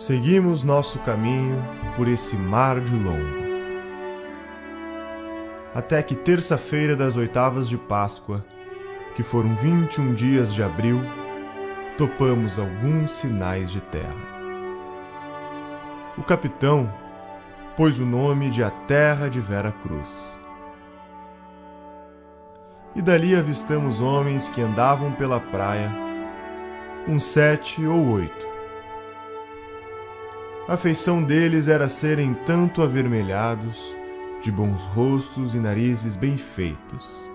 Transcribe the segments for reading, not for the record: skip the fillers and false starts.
Seguimos nosso caminho por esse mar de longo, até que terça-feira das oitavas de Páscoa, que foram 21 dias de abril, topamos alguns sinais de terra. O capitão pôs o nome de a terra de Vera Cruz. E dali avistamos homens que andavam pela praia, uns 7 ou 8. A feição deles era serem tanto avermelhados, de bons rostos e narizes bem feitos.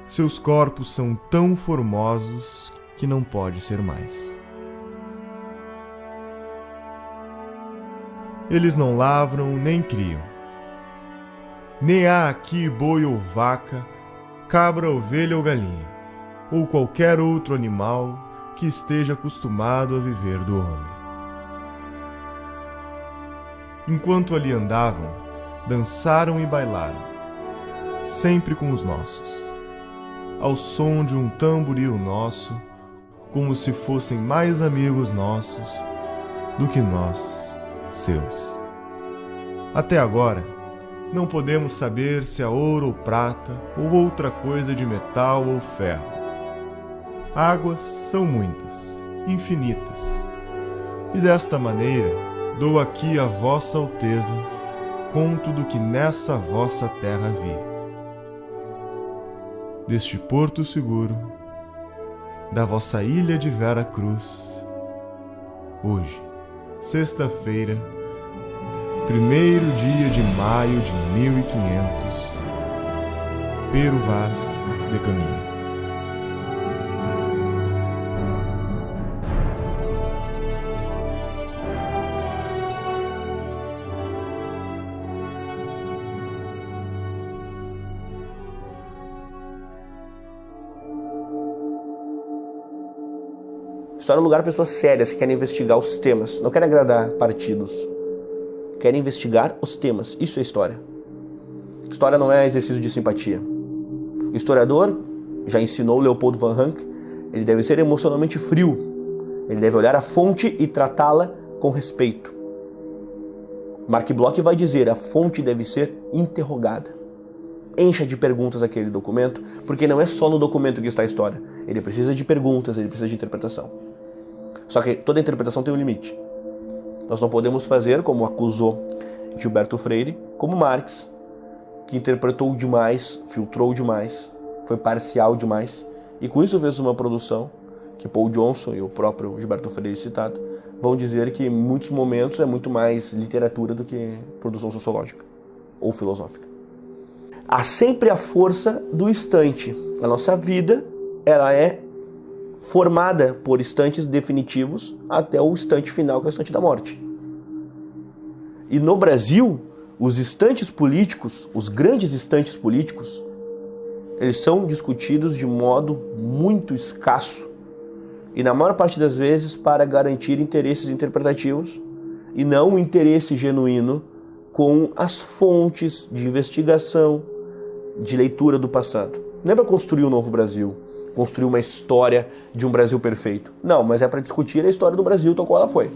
Seus corpos são tão formosos que não pode ser mais. Eles não lavram nem criam. Nem há aqui boi ou vaca, cabra, ovelha ou galinha, ou qualquer outro animal que esteja acostumado a viver do homem. Enquanto ali andavam, dançaram e bailaram, sempre com os nossos, ao som de um tamboril nosso, como se fossem mais amigos nossos do que nós, seus. Até agora, não podemos saber se é ouro ou prata, ou outra coisa de metal ou ferro. Águas são muitas, infinitas, e desta maneira dou aqui a vossa alteza conto do que nessa vossa terra vi. Deste porto seguro, da vossa ilha de Vera Cruz, hoje, sexta-feira, 1º dia de maio de 1500, Pero Vaz de Caminha. História é um lugar para pessoas sérias que querem investigar os temas, não querem agradar partidos. Querem investigar os temas. Isso é história. História não é exercício de simpatia. O historiador, já ensinou Leopold von Ranke, ele deve ser emocionalmente frio. Ele deve olhar a fonte e tratá-la com respeito. Mark Bloch vai dizer, a fonte deve ser interrogada. Encha de perguntas aquele documento, porque não é só no documento que está a história. Ele precisa de perguntas, ele precisa de interpretação. Só que toda interpretação tem um limite. Nós não podemos fazer, como acusou Gilberto Freire, como Marx, que interpretou demais, filtrou demais, foi parcial demais, e com isso fez uma produção que Paul Johnson e o próprio Gilberto Freire citado vão dizer que em muitos momentos é muito mais literatura do que produção sociológica ou filosófica. Há sempre a força do instante. A nossa vida, ela é formada por instantes definitivos até o instante final, que é o instante da morte. E no Brasil, os instantes políticos, os grandes instantes políticos, eles são discutidos de modo muito escasso e, na maior parte das vezes, para garantir interesses interpretativos e não um interesse genuíno com as fontes de investigação, de leitura do passado. Não é para construir um novo Brasil, construir uma história de um Brasil perfeito. Não, mas é para discutir a história do Brasil tal qual ela foi.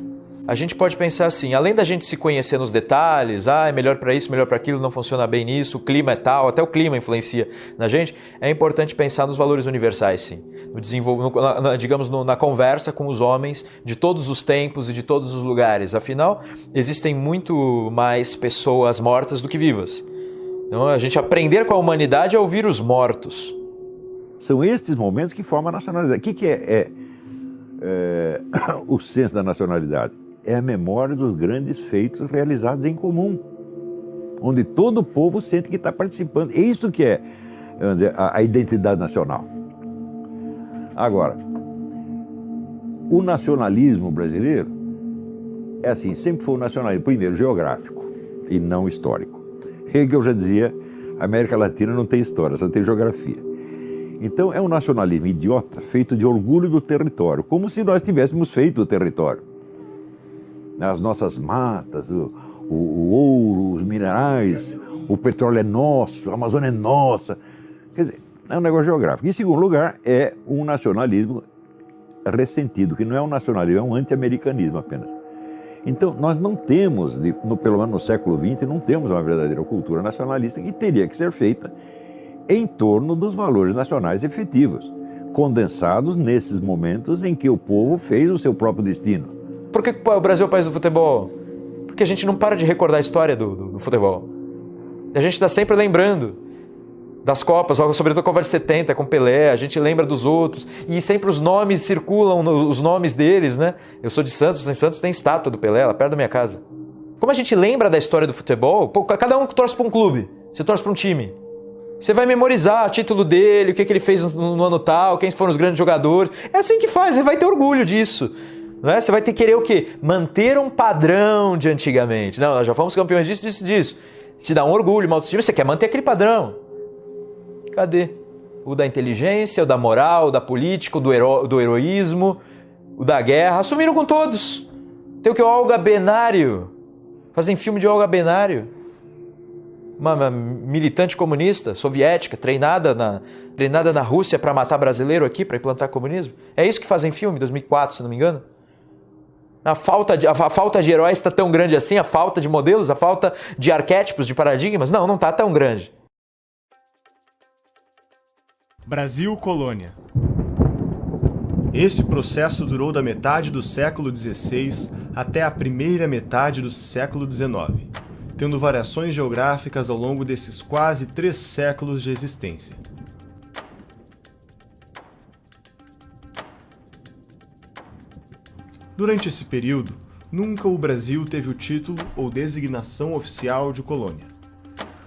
A gente pode pensar assim, além da gente se conhecer nos detalhes, é melhor para isso, melhor para aquilo, não funciona bem nisso, o clima é tal, até o clima influencia na gente, é importante pensar nos valores universais, sim. Na conversa com os homens de todos os tempos e de todos os lugares. Afinal, existem muito mais pessoas mortas do que vivas. Então, a gente aprender com a humanidade é ouvir os mortos. São estes momentos que formam a nacionalidade. O que é o senso da nacionalidade? É a memória dos grandes feitos realizados em comum, onde todo o povo sente que está participando. É isso que é, vamos dizer, a identidade nacional. Agora, o nacionalismo brasileiro é assim, sempre foi um nacionalismo, primeiro, geográfico e não histórico. Hegel já dizia, a América Latina não tem história, só tem geografia. Então é um nacionalismo idiota, feito de orgulho do território, como se nós tivéssemos feito o território. As nossas matas, o ouro, os minerais, o petróleo é nosso, a Amazônia é nossa. Quer dizer, é um negócio geográfico. Em segundo lugar, é um nacionalismo ressentido, que não é um nacionalismo, é um anti-americanismo apenas. Então, nós não temos, pelo menos no século XX, não temos uma verdadeira cultura nacionalista que teria que ser feita em torno dos valores nacionais efetivos, condensados nesses momentos em que o povo fez o seu próprio destino. Por que o Brasil é o país do futebol? Porque a gente não para de recordar a história do futebol. A gente está sempre lembrando das Copas, sobretudo a Copa de 70 com Pelé, a gente lembra dos outros, e sempre os nomes circulam, os nomes deles, né? Eu sou de Santos, em Santos tem estátua do Pelé, lá perto da minha casa. Como a gente lembra da história do futebol, cada um torce para um clube, você torce para um time. Você vai memorizar o título dele, o que ele fez no ano tal, quem foram os grandes jogadores. É assim que faz, você vai ter orgulho disso. Não é? Você vai ter que querer o quê? Manter um padrão de antigamente. Não, nós já fomos campeões disso. Te dá um orgulho, uma autoestima, você quer manter aquele padrão. Cadê? O da inteligência, o da moral, o da política, o do heroísmo, o da guerra. Assumiram com todos. Tem o que? O Olga Benário. Fazem filme de Olga Benário. Uma militante comunista, soviética, treinada na Rússia para matar brasileiro aqui, para implantar comunismo. É isso que fazem filme, 2004, se não me engano. A falta de heróis está tão grande assim, a falta de modelos, a falta de arquétipos, de paradigmas. Não está tão grande. Brasil Colônia. Esse processo durou da metade do século XVI até a primeira metade do século XIX, tendo variações geográficas ao longo desses quase 3 séculos de existência. Durante esse período, nunca o Brasil teve o título ou designação oficial de colônia.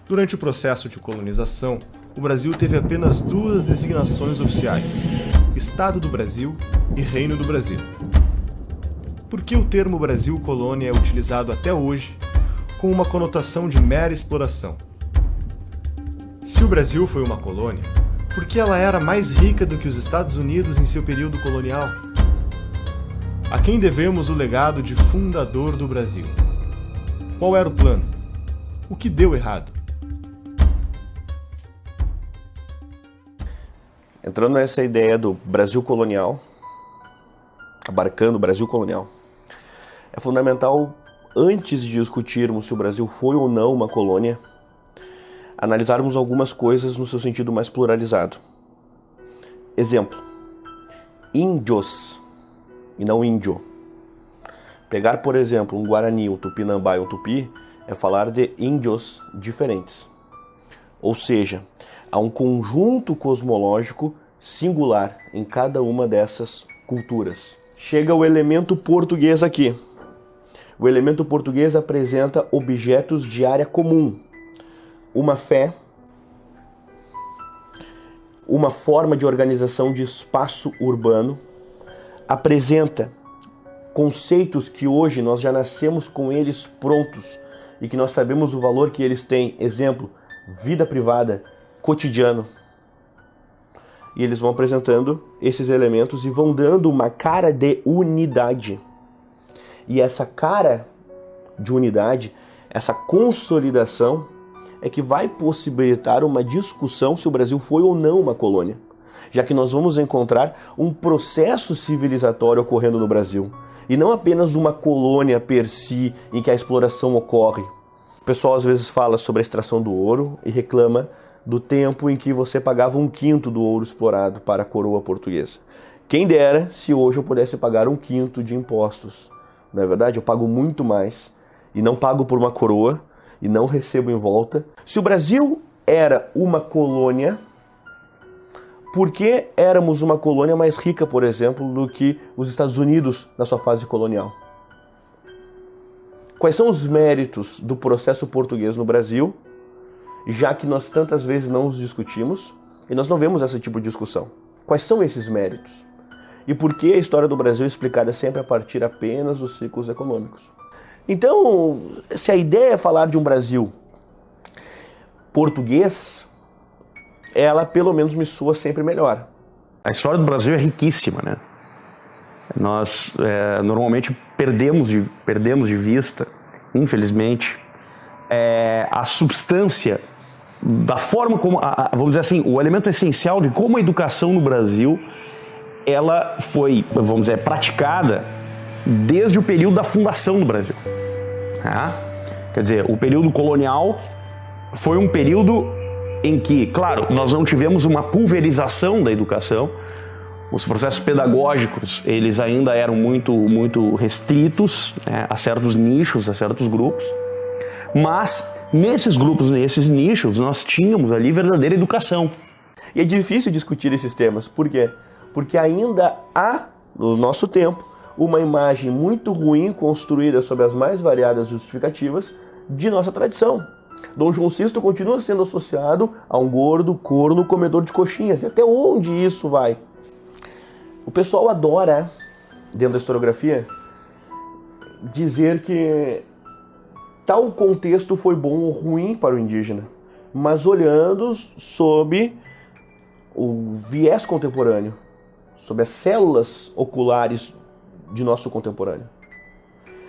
Durante o processo de colonização, o Brasil teve apenas 2 designações oficiais: Estado do Brasil e Reino do Brasil. Por que o termo Brasil Colônia é utilizado até hoje com uma conotação de mera exploração? Se o Brasil foi uma colônia, por que ela era mais rica do que os Estados Unidos em seu período colonial? A quem devemos o legado de fundador do Brasil? Qual era o plano? O que deu errado? Entrando nessa ideia do Brasil colonial, abarcando o Brasil colonial, é fundamental, antes de discutirmos se o Brasil foi ou não uma colônia, analisarmos algumas coisas no seu sentido mais pluralizado. Exemplo: índios e não índio. Pegar, por exemplo, um Guarani, um Tupinambá e um Tupi é falar de índios diferentes. Ou seja, há um conjunto cosmológico singular em cada uma dessas culturas. Chega o elemento português aqui. O elemento português apresenta objetos de área comum. Uma fé, uma forma de organização de espaço urbano, apresenta conceitos que hoje nós já nascemos com eles prontos e que nós sabemos o valor que eles têm. Exemplo: vida privada, cotidiano. E eles vão apresentando esses elementos e vão dando uma cara de unidade. E essa cara de unidade, essa consolidação, é que vai possibilitar uma discussão se o Brasil foi ou não uma colônia, já que nós vamos encontrar um processo civilizatório ocorrendo no Brasil, e não apenas uma colônia per si em que a exploração ocorre. O pessoal às vezes fala sobre a extração do ouro e reclama do tempo em que você pagava 1/5 do ouro explorado para a coroa portuguesa. Quem dera se hoje eu pudesse pagar 1/5 de impostos. Não é verdade? Eu pago muito mais e não pago por uma coroa e não recebo em volta. Se o Brasil era uma colônia, por que éramos uma colônia mais rica, por exemplo, do que os Estados Unidos na sua fase colonial? Quais são os méritos do processo português no Brasil, já que nós tantas vezes não os discutimos e nós não vemos esse tipo de discussão? Quais são esses méritos? E por que a história do Brasil é explicada sempre a partir apenas dos ciclos econômicos? Então, se a ideia é falar de um Brasil português, ela pelo menos me soa sempre melhor. A história do Brasil é riquíssima, né? Nós normalmente perdemos de vista, infelizmente, a substância da forma como, vamos dizer assim, o elemento essencial de como a educação no Brasil ela foi, vamos dizer, praticada desde o período da fundação do Brasil. Quer dizer, o período colonial foi um período em que, claro, nós não tivemos uma pulverização da educação, os processos pedagógicos, eles ainda eram muito restritos, né, a certos nichos, a certos grupos, mas nesses grupos, nesses nichos, nós tínhamos ali verdadeira educação. E é difícil discutir esses temas. Por quê? Porque ainda há, no nosso tempo, uma imagem muito ruim construída sobre as mais variadas justificativas de nossa tradição. Dom João VI continua sendo associado a um gordo, corno, comedor de coxinhas. E até onde isso vai? O pessoal adora, dentro da historiografia, dizer que tal contexto foi bom ou ruim para o indígena, mas olhando sob o viés contemporâneo, sob as células oculares de nosso contemporâneo.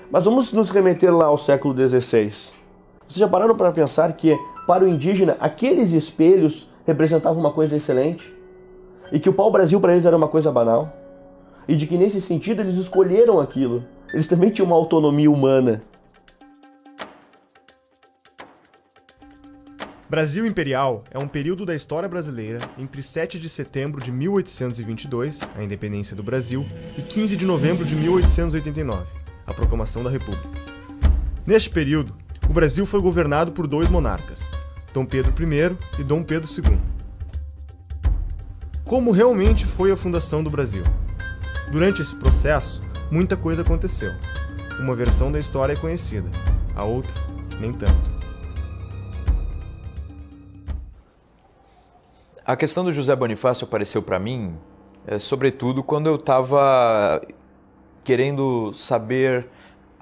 Mas vamos nos remeter lá ao século XVI. Vocês já pararam para pensar que, para o indígena, aqueles espelhos representavam uma coisa excelente? E que o pau-brasil para eles era uma coisa banal? E de que, nesse sentido, eles escolheram aquilo. Eles também tinham uma autonomia humana. Brasil Imperial é um período da história brasileira entre 7 de setembro de 1822, a independência do Brasil, e 15 de novembro de 1889, a proclamação da República. Neste período, o Brasil foi governado por 2 monarcas, Dom Pedro I e Dom Pedro II. Como realmente foi a fundação do Brasil? Durante esse processo, muita coisa aconteceu. Uma versão da história é conhecida, a outra, nem tanto. A questão do José Bonifácio apareceu para mim, sobretudo, quando eu estava querendo saber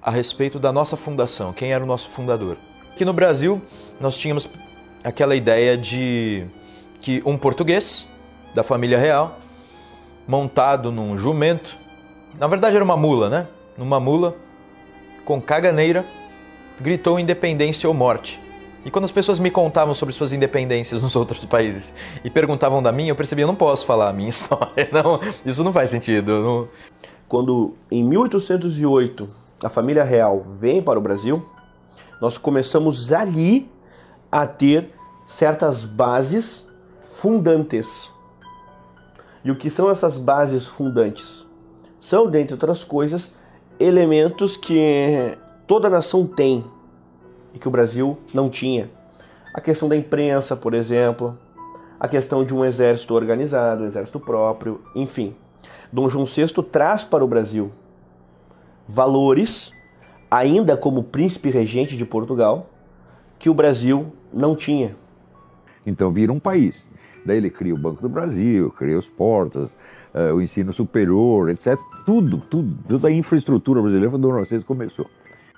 a respeito da nossa fundação, quem era o nosso fundador. Aqui no Brasil, nós tínhamos aquela ideia de que um português da família real, montado num jumento, na verdade era uma mula, né? Numa mula, com caganeira, gritou independência ou morte. E quando as pessoas me contavam sobre suas independências nos outros países e perguntavam da minha, eu percebia, eu não posso falar a minha história, não, isso não faz sentido. Não... Quando, em 1808, a família real vem para o Brasil, nós começamos ali a ter certas bases fundantes. E o que são essas bases fundantes? São, dentre outras coisas, elementos que toda nação tem e que o Brasil não tinha. A questão da imprensa, por exemplo, a questão de um exército organizado, um exército próprio, enfim. Dom João VI traz para o Brasil valores, ainda como príncipe regente de Portugal, que o Brasil não tinha. Então vira um país. Daí ele cria o Banco do Brasil, cria os portos, o ensino superior, etc. Toda a infraestrutura brasileira foi Dom João VI começou.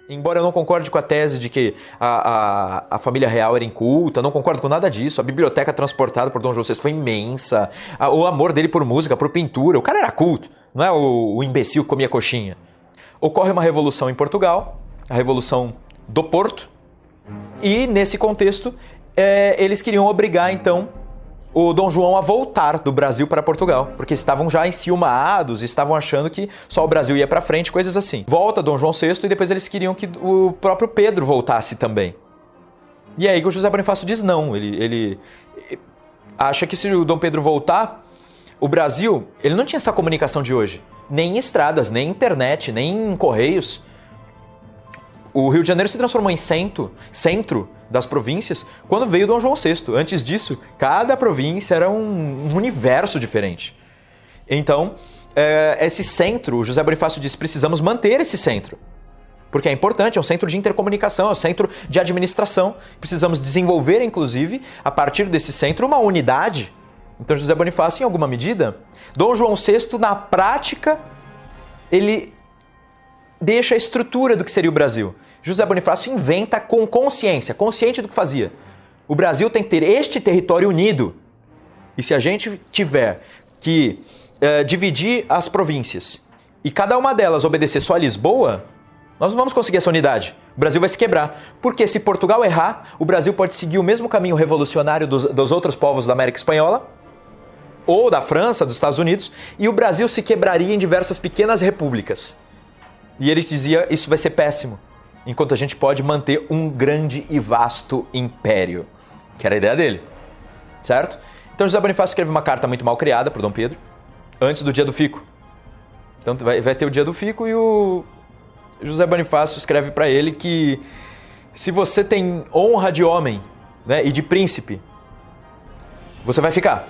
Embora eu não concorde com a tese de que a família real era inculta, não concordo com nada disso. A biblioteca transportada por Dom João VI foi imensa. O amor dele por música, por pintura. O cara era culto, não é o imbecil que comia coxinha. Ocorre uma revolução em Portugal, a Revolução do Porto. E nesse contexto, eles queriam obrigar então o Dom João a voltar do Brasil para Portugal, porque estavam já enciumados, estavam achando que só o Brasil ia para frente, coisas assim. Volta Dom João VI e depois eles queriam que o próprio Pedro voltasse também. E aí que o José Bonifácio diz não, ele acha que se o Dom Pedro voltar, o Brasil, ele não tinha essa comunicação de hoje, nem estradas, nem internet, nem correios. O Rio de Janeiro se transformou em centro das províncias quando veio Dom João VI. Antes disso, cada província era um universo diferente. Então, esse centro, o José Bonifácio diz, precisamos manter esse centro. Porque é importante, é um centro de intercomunicação, é um centro de administração. Precisamos desenvolver, inclusive, a partir desse centro, uma unidade. Então, José Bonifácio, em alguma medida, Dom João VI, na prática, ele deixa a estrutura do que seria o Brasil. José Bonifácio inventa com consciência, consciente do que fazia. O Brasil tem que ter este território unido. E se a gente tiver que dividir as províncias e cada uma delas obedecer só a Lisboa, nós não vamos conseguir essa unidade. O Brasil vai se quebrar. Porque se Portugal errar, o Brasil pode seguir o mesmo caminho revolucionário dos outros povos da América Espanhola, ou da França, dos Estados Unidos, e o Brasil se quebraria em diversas pequenas repúblicas. E ele dizia, isso vai ser péssimo, enquanto a gente pode manter um grande e vasto império, que era a ideia dele, certo? Então José Bonifácio escreve uma carta muito mal criada para Dom Pedro, antes do dia do fico. Então vai ter o dia do fico e o José Bonifácio escreve para ele que se você tem honra de homem, né, e de príncipe, você vai ficar.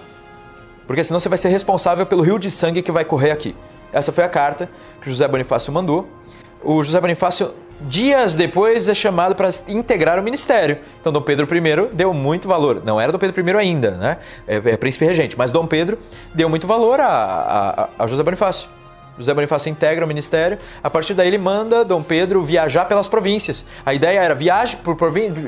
Porque senão você vai ser responsável pelo rio de sangue que vai correr aqui. Essa foi a carta que José Bonifácio mandou. O José Bonifácio, dias depois, é chamado para integrar o ministério. Então, Dom Pedro I deu muito valor. Não era Dom Pedro I ainda, né? É príncipe regente. Mas Dom Pedro deu muito valor a José Bonifácio. José Bonifácio integra o ministério. A partir daí, ele manda Dom Pedro viajar pelas províncias. A ideia era viaje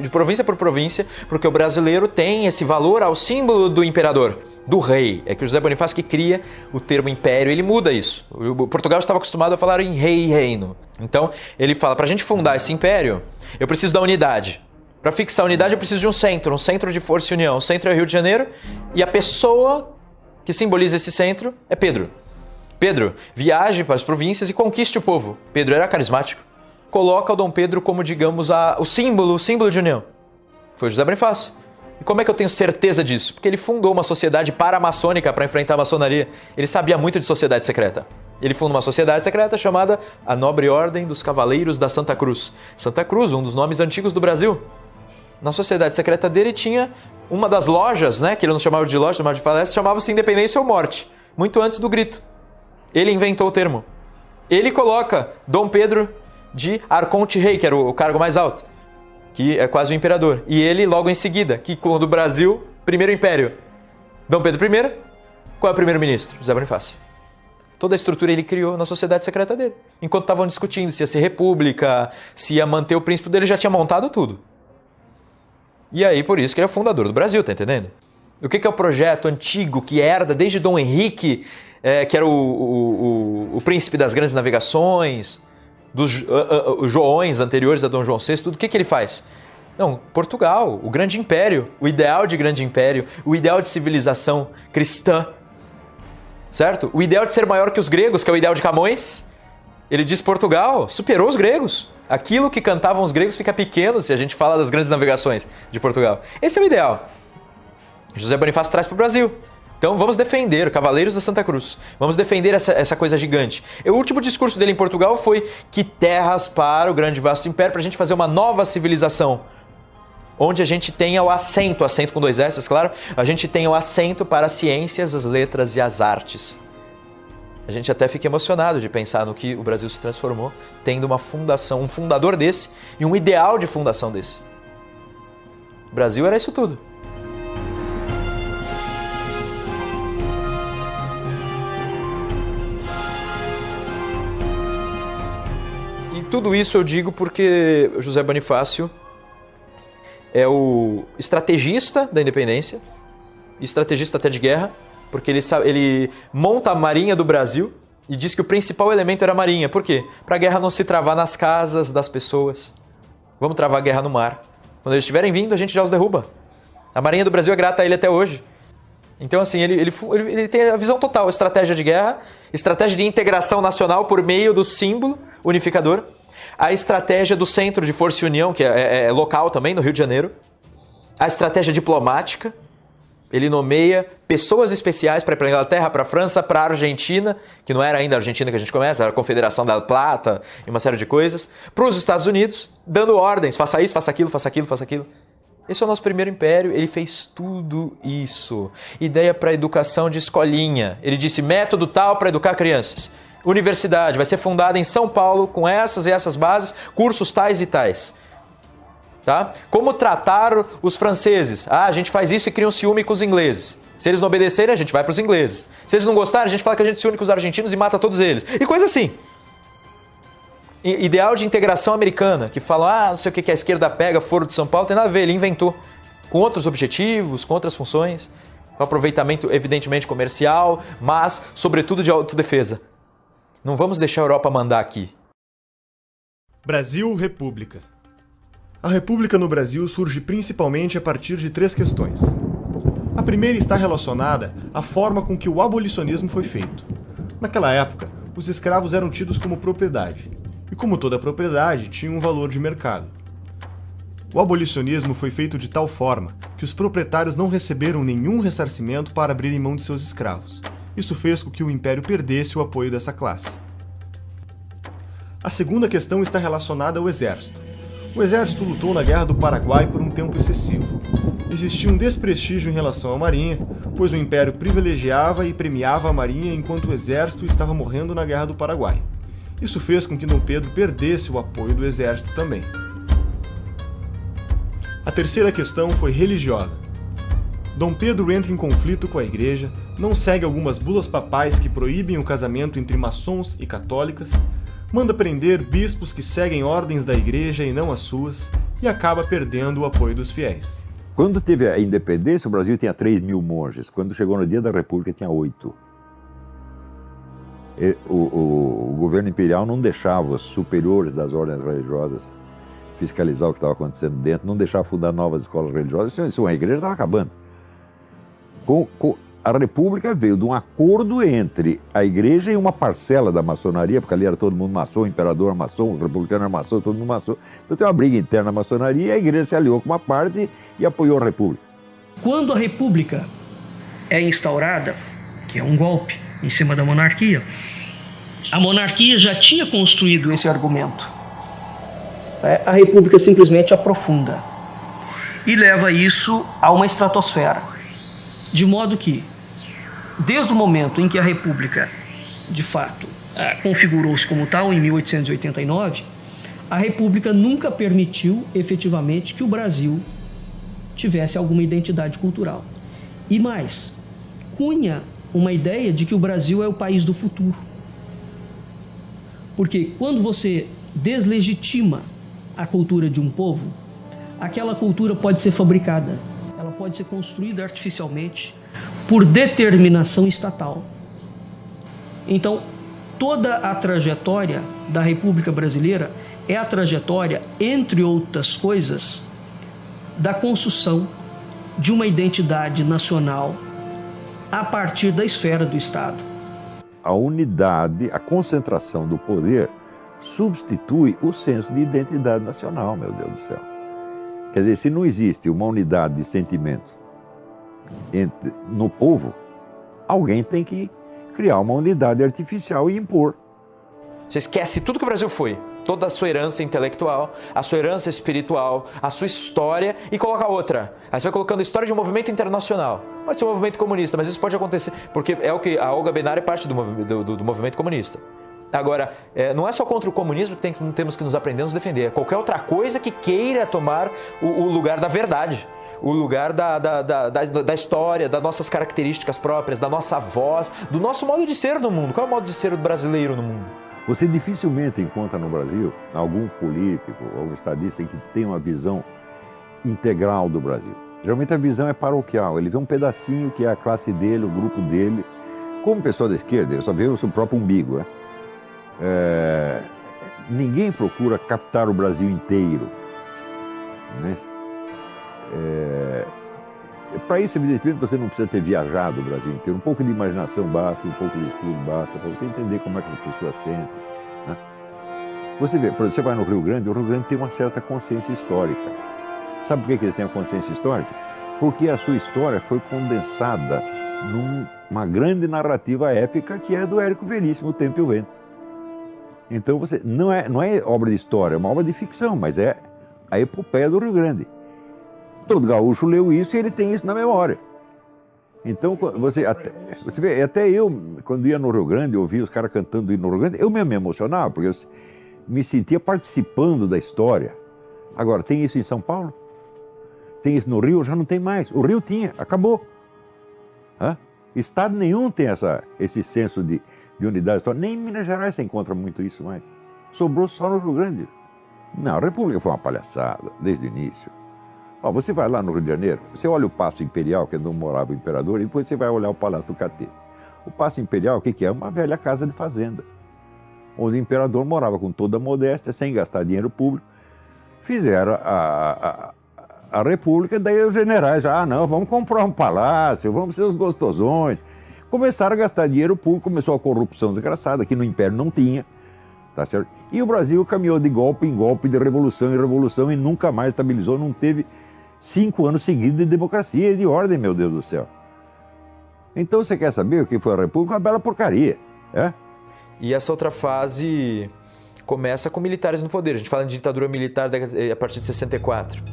de província por província, porque o brasileiro tem esse valor ao símbolo do imperador, do rei. É que o José Bonifácio que cria o termo império, ele muda isso. O Portugal estava acostumado a falar em rei e reino. Então, ele fala, para a gente fundar esse império, eu preciso da unidade. Para fixar a unidade, eu preciso de um centro de força e união. O centro é o Rio de Janeiro, e a pessoa que simboliza esse centro é Pedro. Pedro, viaje para as províncias e conquiste o povo. Pedro era carismático. Coloca o Dom Pedro como, digamos, o símbolo de união. Foi José Bonifácio. E como é que eu tenho certeza disso? Porque ele fundou uma sociedade paramaçônica para enfrentar a maçonaria. Ele sabia muito de sociedade secreta. Ele fundou uma sociedade secreta chamada a Nobre Ordem dos Cavaleiros da Santa Cruz. Santa Cruz, um dos nomes antigos do Brasil. Na sociedade secreta dele tinha uma das lojas, né, que ele não chamava de loja, chamava de palestra, chamava-se Independência ou Morte, muito antes do grito. Ele inventou o termo. Ele coloca Dom Pedro de Arconte-Rei, que era o cargo mais alto, que é quase o imperador. E ele, logo em seguida, que quando o Brasil, primeiro império, Dom Pedro I, qual é o primeiro-ministro? José Bonifácio. Toda a estrutura ele criou na sociedade secreta dele. Enquanto estavam discutindo se ia ser república, se ia manter o príncipe dele, já tinha montado tudo. E aí, por isso que ele é o fundador do Brasil, tá entendendo? O que é o projeto antigo que herda desde Dom Henrique, que era o príncipe das grandes navegações, dos Joões anteriores a Dom João VI, tudo. O que ele faz? Não, Portugal, o grande império, o ideal de grande império, o ideal de civilização cristã, certo? O ideal de ser maior que os gregos, que é o ideal de Camões. Ele diz Portugal superou os gregos. Aquilo que cantavam os gregos fica pequeno se a gente fala das grandes navegações de Portugal. Esse é o ideal. José Bonifácio traz para o Brasil. Então vamos defender, Cavaleiros da Santa Cruz. Vamos defender essa coisa gigante. O último discurso dele em Portugal foi que terras para o grande e vasto império, para a gente fazer uma nova civilização. Onde a gente tenha o assento com 2 S, claro, a gente tenha o assento para as ciências, as letras e as artes. A gente até fica emocionado de pensar no que o Brasil se transformou, tendo uma fundação, um fundador desse e um ideal de fundação desse. O Brasil era isso tudo. Tudo isso eu digo porque José Bonifácio é o estrategista da independência, estrategista até de guerra, porque ele monta a Marinha do Brasil e diz que o principal elemento era a Marinha. Por quê? Para a guerra não se travar nas casas das pessoas. Vamos travar a guerra no mar. Quando eles estiverem vindo, a gente já os derruba. A Marinha do Brasil é grata a ele até hoje. Então, assim, ele tem a visão total, estratégia de guerra, estratégia de integração nacional por meio do símbolo unificador, a estratégia do Centro de Força e União, que é local também, no Rio de Janeiro, a estratégia diplomática, ele nomeia pessoas especiais para ir para a Inglaterra, para a França, para a Argentina, que não era ainda a Argentina que a gente começa, era a Confederação da Plata e uma série de coisas, para os Estados Unidos, dando ordens, faça isso, faça aquilo, faça aquilo, faça aquilo. Esse é o nosso primeiro império, ele fez tudo isso. Ideia para educação de escolinha. Ele disse método tal para educar crianças. Universidade vai ser fundada em São Paulo com essas e essas bases, cursos tais e tais. Tá? Como tratar os franceses? A gente faz isso e cria um ciúme com os ingleses. Se eles não obedecerem, a gente vai para os ingleses. Se eles não gostarem, a gente fala que a gente se une com os argentinos e mata todos eles. E coisa assim. Ideal de integração americana, que fala, não sei o que a esquerda pega, Foro de São Paulo, tem nada a ver, ele inventou. Com outros objetivos, com outras funções, com aproveitamento evidentemente comercial, mas sobretudo de autodefesa. Não vamos deixar a Europa mandar aqui. Brasil, República. A República no Brasil surge principalmente a partir de 3 questões. A primeira está relacionada à forma com que o abolicionismo foi feito. Naquela época, os escravos eram tidos como propriedade, e, como toda propriedade, tinha um valor de mercado. O abolicionismo foi feito de tal forma que os proprietários não receberam nenhum ressarcimento para abrirem mão de seus escravos. Isso fez com que o império perdesse o apoio dessa classe. A segunda questão está relacionada ao exército. O exército lutou na Guerra do Paraguai por um tempo excessivo. Existia um desprestígio em relação à marinha, pois o império privilegiava e premiava a marinha enquanto o exército estava morrendo na Guerra do Paraguai. Isso fez com que Dom Pedro perdesse o apoio do exército também. A terceira questão foi religiosa. Dom Pedro entra em conflito com a igreja, não segue algumas bulas papais que proíbem o casamento entre maçons e católicas, manda prender bispos que seguem ordens da igreja e não as suas, e acaba perdendo o apoio dos fiéis. Quando teve a independência, o Brasil tinha 3.000 monges. Quando chegou no dia da República, tinha 8. O governo imperial não deixava os superiores das ordens religiosas fiscalizar o que estava acontecendo dentro, não deixava fundar novas escolas religiosas. Isso, a igreja estava acabando. A República veio de um acordo entre a igreja e uma parcela da maçonaria, porque ali era todo mundo maçom, o imperador era maçom, o republicano era maçom, todo mundo maçom. Então tem uma briga interna na maçonaria e a igreja se aliou com uma parte e apoiou a República. Quando a República é instaurada, que é um golpe em cima da monarquia, a monarquia já tinha construído esse argumento. A República simplesmente aprofunda e leva isso a uma estratosfera. De modo que, desde o momento em que a República, de fato, configurou-se como tal, em 1889, a República nunca permitiu, efetivamente, que o Brasil tivesse alguma identidade cultural. E mais, cunha uma ideia de que o Brasil é o país do futuro. Porque quando você deslegitima a cultura de um povo, aquela cultura pode ser fabricada, ela pode ser construída artificialmente por determinação estatal. Então, toda a trajetória da República Brasileira é a trajetória, entre outras coisas, da construção de uma identidade nacional a partir da esfera do Estado. A unidade, a concentração do poder substitui o senso de identidade nacional, meu Deus do céu. Quer dizer, se não existe uma unidade de sentimento no povo, alguém tem que criar uma unidade artificial e impor. Você esquece tudo que o Brasil foi, toda a sua herança intelectual, a sua herança espiritual, a sua história e coloca outra. Aí você vai colocando a história de um movimento internacional. Pode ser um movimento comunista, mas isso pode acontecer, porque é o que a Olga Benário é parte do movimento comunista. Agora, não é só contra o comunismo que temos que nos aprender a nos defender. É qualquer outra coisa que queira tomar o lugar da verdade, o lugar da história, das nossas características próprias, da nossa voz, do nosso modo de ser no mundo. Qual é o modo de ser do brasileiro no mundo? Você dificilmente encontra no Brasil algum político ou estadista que tenha uma visão integral do Brasil. Geralmente a visão é paroquial, ele vê um pedacinho que é a classe dele, o grupo dele. Como pessoa da esquerda, ele só vê o seu próprio umbigo, né? Ninguém procura captar o Brasil inteiro, né? Para isso, evidentemente, você não precisa ter viajado o Brasil inteiro. Um pouco de imaginação basta, um pouco de estudo basta, para você entender como é que as pessoas sentem, né? Você vê, por exemplo, você vai no Rio Grande, o Rio Grande tem uma certa consciência histórica. Sabe por que eles têm a consciência histórica? Porque a sua história foi condensada numa grande narrativa épica que é do Érico Veríssimo, O Tempo e o Vento. Então, você não é obra de história, é uma obra de ficção, mas é a epopeia do Rio Grande. Todo gaúcho leu isso e ele tem isso na memória. Então, você vê, até eu, quando ia no Rio Grande, eu ouvia os caras cantando no Rio Grande, eu mesmo me emocionava, porque eu me sentia participando da história. Agora, tem isso em São Paulo? Tem isso no Rio? Já não tem mais. O Rio tinha, acabou. Estado nenhum tem esse senso de unidade histórica. Nem em Minas Gerais você encontra muito isso mais. Sobrou só no Rio Grande. Não, a República foi uma palhaçada, desde o início. Você vai lá no Rio de Janeiro, você olha o Paço Imperial, que é onde morava o imperador, e depois você vai olhar o Palácio do Catete. O Paço Imperial, o que é? Uma velha casa de fazenda, onde o imperador morava com toda a modéstia, sem gastar dinheiro público. Fizeram a República, daí os generais, não, vamos comprar um palácio, vamos ser os gostosões. Começaram a gastar dinheiro público, começou a corrupção desgraçada, que no Império não tinha. tá certo? E o Brasil caminhou de golpe em golpe, de revolução em revolução e nunca mais estabilizou, não teve 5 anos seguidos de democracia e de ordem, meu Deus do céu. Então você quer saber o que foi a República? Uma bela porcaria, é? E essa outra fase começa com militares no poder. A gente fala de ditadura militar a partir de 64.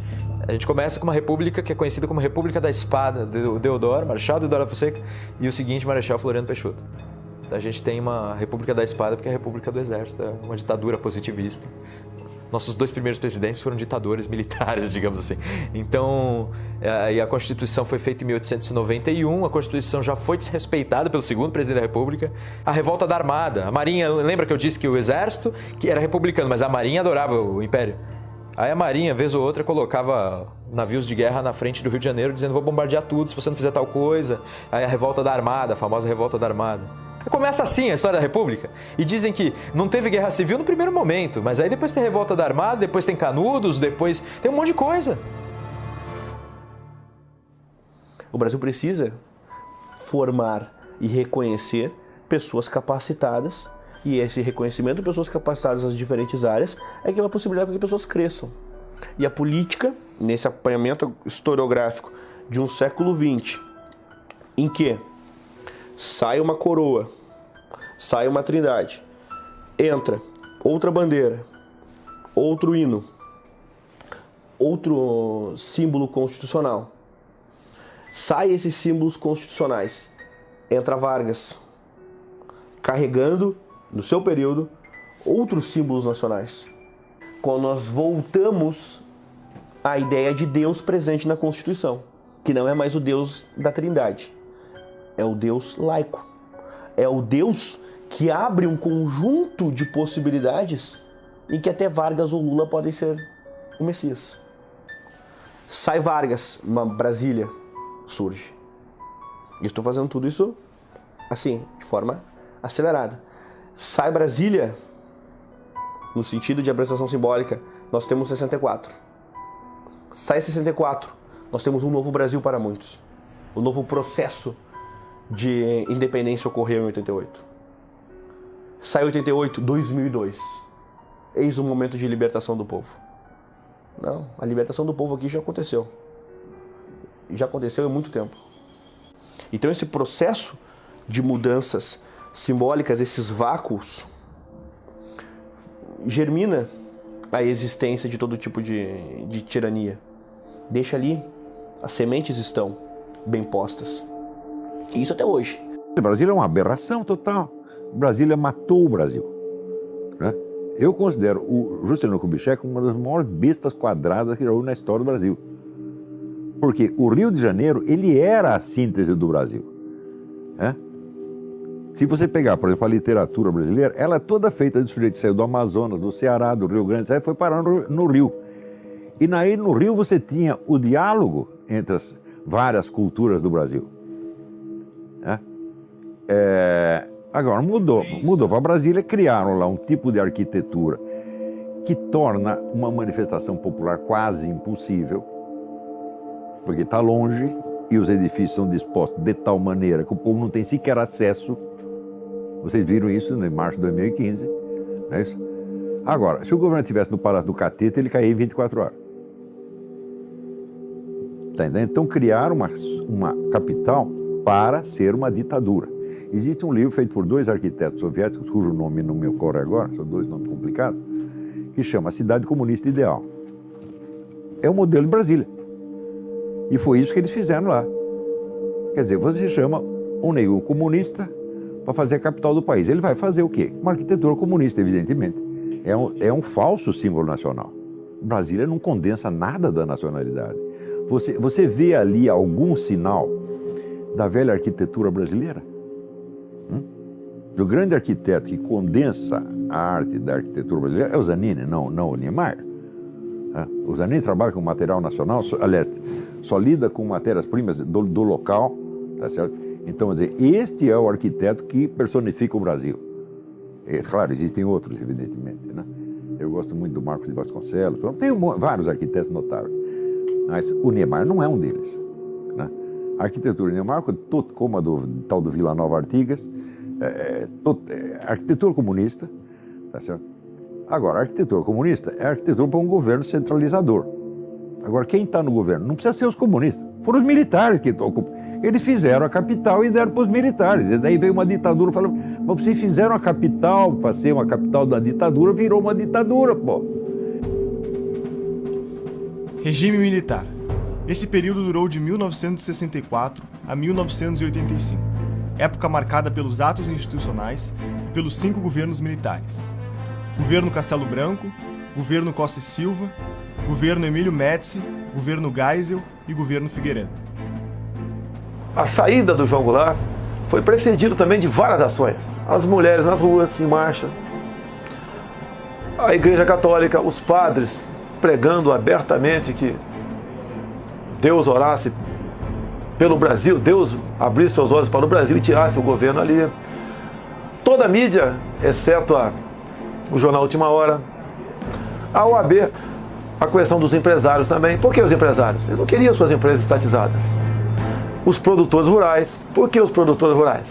A gente começa com uma república que é conhecida como República da Espada, do Deodoro, Marechal Deodoro da Fonseca, e o seguinte, Marechal Floriano Peixoto. A gente tem uma República da Espada porque é a República do Exército, é uma ditadura positivista. Nossos 2 primeiros presidentes foram ditadores militares, digamos assim. Então, a Constituição foi feita em 1891, a Constituição já foi desrespeitada pelo segundo presidente da República. A revolta da Armada, a Marinha, lembra que eu disse que o Exército que era republicano, mas a Marinha adorava o Império. Aí a Marinha, vez ou outra, colocava navios de guerra na frente do Rio de Janeiro, dizendo: vou bombardear tudo se você não fizer tal coisa. Aí a revolta da Armada, a famosa revolta da Armada. Começa assim a história da República. E dizem que não teve guerra civil no primeiro momento, mas aí depois tem revolta da Armada, depois tem Canudos, depois tem um monte de coisa. O Brasil precisa formar e reconhecer pessoas capacitadas, e esse reconhecimento de pessoas capacitadas nas diferentes áreas é que vai possibilitar que pessoas cresçam. E a política, nesse apanhamento historiográfico de um século XX, em que sai uma coroa, sai uma trindade, entra outra bandeira, outro hino, outro símbolo constitucional, sai esses símbolos constitucionais, entra Vargas, carregando, no seu período, outros símbolos nacionais. Quando nós voltamos à ideia de Deus presente na Constituição, que não é mais o Deus da Trindade, é o Deus laico, é o Deus que abre um conjunto de possibilidades em que até Vargas ou Lula podem ser o Messias. Sai Vargas, uma Brasília surge. E estou fazendo tudo isso assim, de forma acelerada. Sai Brasília, no sentido de apresentação simbólica, nós temos 64. Sai 64, nós temos um novo Brasil para muitos. O novo processo de independência ocorreu em 88. Sai 88, 2002. Eis o momento de libertação do povo. Não, a libertação do povo aqui já aconteceu. Já aconteceu há muito tempo. Então esse processo de mudanças simbólicas, esses vácuos, germina a existência de todo tipo de tirania. Deixa ali, as sementes estão bem postas. E isso até hoje. O Brasil é uma aberração total. Brasília matou o Brasil, né? Eu considero o Juscelino Kubitschek uma das maiores bestas quadradas que já houve na história do Brasil. Porque o Rio de Janeiro, ele era a síntese do Brasil, né? Se você pegar, por exemplo, a literatura brasileira, ela é toda feita de sujeito que saiu do Amazonas, do Ceará, do Rio Grande, aí foi parar no Rio. E aí no Rio você tinha o diálogo entre as várias culturas do Brasil, né? Agora mudou para Brasília, criaram lá um tipo de arquitetura que torna uma manifestação popular quase impossível, porque está longe e os edifícios são dispostos de tal maneira que o povo não tem sequer acesso. Vocês viram isso em março de 2015, não é isso? Agora, se o governo estivesse no Palácio do Catete, ele caía em 24 horas. Tá entendendo? Então criaram uma capital para ser uma ditadura. Existe um livro feito por 2 arquitetos soviéticos, cujo nome não me ocorre agora, são 2 nomes complicados, que chama Cidade Comunista Ideal. É o modelo de Brasília. E foi isso que eles fizeram lá. Quer dizer, você chama um negro comunista para fazer a capital do país. Ele vai fazer o quê? Uma arquitetura comunista, evidentemente. É um falso símbolo nacional. Brasília não condensa nada da nacionalidade. Você vê ali algum sinal da velha arquitetura brasileira? O grande arquiteto que condensa a arte da arquitetura brasileira é o Zanini, não o Niemeyer. O Zanini trabalha com material nacional, aliás, só lida com matérias-primas do local, tá certo? Então, quer dizer, este é o arquiteto que personifica o Brasil. Claro, existem outros, evidentemente, né? Eu gosto muito do Marcos de Vasconcelos, tem vários arquitetos notáveis, mas o Niemeyer não é um deles, né? A arquitetura Niemeyer, como a do tal do Vila Nova Artigas, arquitetura comunista, Tá certo? Agora, a arquitetura comunista é a arquitetura para um governo centralizador. Agora, quem está no governo? Não precisa ser os comunistas. Foram os militares que ocupam. Eles fizeram a capital e deram para os militares. E daí veio uma ditadura falando, mas vocês fizeram a capital para ser uma capital da ditadura, virou uma ditadura, pô. Regime militar. Esse período durou de 1964 a 1985, época marcada pelos atos institucionais e pelos 5 governos militares. Governo Castelo Branco, Governo Costa e Silva, Governo Emílio Médici, Governo Geisel e Governo Figueiredo. A saída do João Goulart foi precedido também de várias ações. As mulheres nas ruas, em marcha, a Igreja Católica, os padres pregando abertamente que Deus orasse pelo Brasil, Deus abrisse seus olhos para o Brasil e tirasse o governo ali. Toda a mídia, exceto o jornal Última Hora, a OAB, a questão dos empresários também. Por que os empresários? Eles não queriam suas empresas estatizadas. Os produtores rurais. Por que os produtores rurais?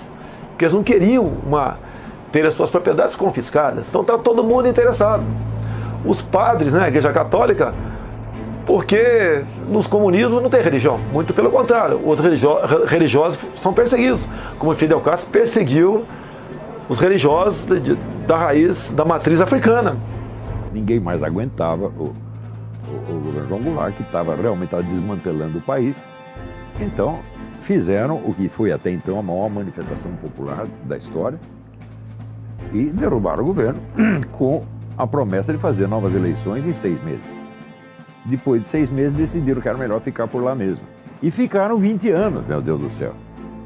Porque eles não queriam ter as suas propriedades confiscadas. Então está todo mundo interessado. Os padres, né, a Igreja Católica, porque nos comunismos não tem religião. Muito pelo contrário, os religiosos são perseguidos. Como Fidel Castro perseguiu os religiosos da raiz, da matriz africana. Ninguém mais aguentava o governo João Goulart, que realmente estava desmantelando o país. Então, fizeram o que foi até então a maior manifestação popular da história e derrubaram o governo com a promessa de fazer novas eleições em 6 meses. Depois de 6 meses, decidiram que era melhor ficar por lá mesmo. E ficaram 20 anos, meu Deus do céu.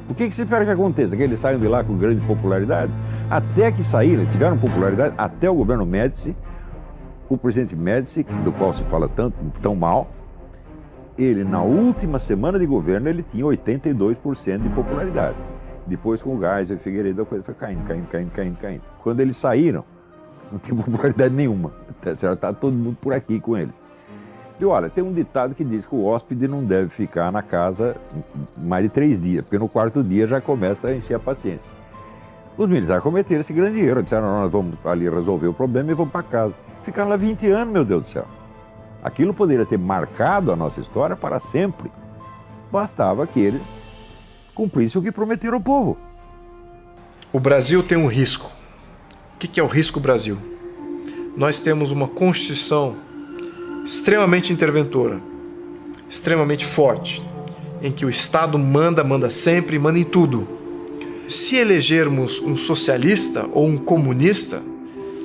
O que se espera que aconteça? Que eles saiam de lá com grande popularidade? Até que saíram, tiveram popularidade, até o governo Médici, o presidente Médici, do qual se fala tão mal, ele, na última semana de governo, ele tinha 82% de popularidade. Depois, com o Geisel e Figueiredo, a coisa foi caindo. Quando eles saíram, não tinha popularidade nenhuma. Está todo mundo por aqui com eles. E olha, tem um ditado que diz que o hóspede não deve ficar na casa mais de 3 dias, porque no 4º dia já começa a encher a paciência. Os militares cometeram esse grande erro, disseram, nós vamos ali resolver o problema e vamos para casa. Ficaram lá 20 anos, meu Deus do céu. Aquilo poderia ter marcado a nossa história para sempre. Bastava que eles cumprissem o que prometeram ao povo. O Brasil tem um risco. O que é o risco Brasil? Nós temos uma Constituição extremamente interventora, extremamente forte, em que o Estado manda sempre e manda em tudo. Se elegermos um socialista ou um comunista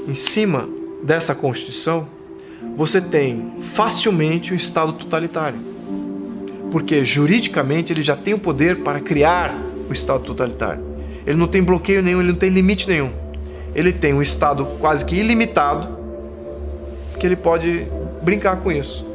em cima dessa Constituição, você tem facilmente um Estado totalitário. Porque juridicamente ele já tem o poder para criar o Estado totalitário. Ele não tem bloqueio nenhum, ele não tem limite nenhum. Ele tem um Estado quase que ilimitado, que ele pode brincar com isso.